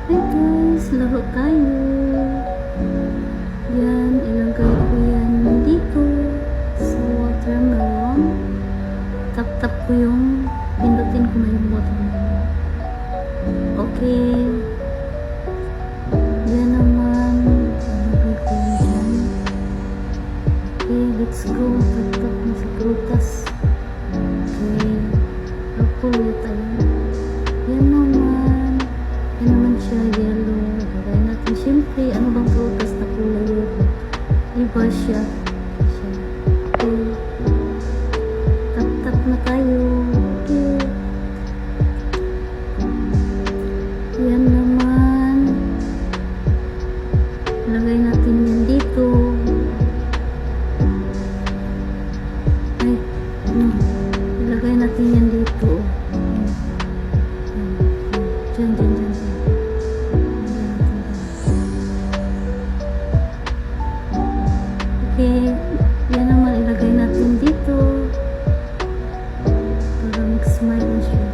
Hi guys, laro tayo. Yan, ilagay ko yan dito sa watermelon. Tap-tap ko yung, pindutin ko na yung watermelon. Okay. Yan naman, ilagay ko yan dyan. Okay, let's go. Tap-tap na sa prutas. Okay. Apple tayo. Yan naman siya, yellow. Lagay natin, siyempre, ano bang prutas na kulay yellow? Diba siya? Okay. Tap-tap na tayo. Okay. Yan naman. Lagay natin yan dito. Ay, ilagay natin yan dito. Diyan. Okay, yan naman ilagay natin dito para mag-smile na siya.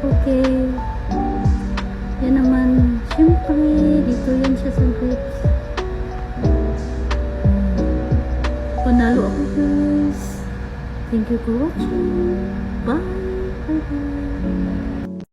Okay, yan naman, syempre dito yan siya sa grapes. Panalo ako guys. Thank you for watching. Bye.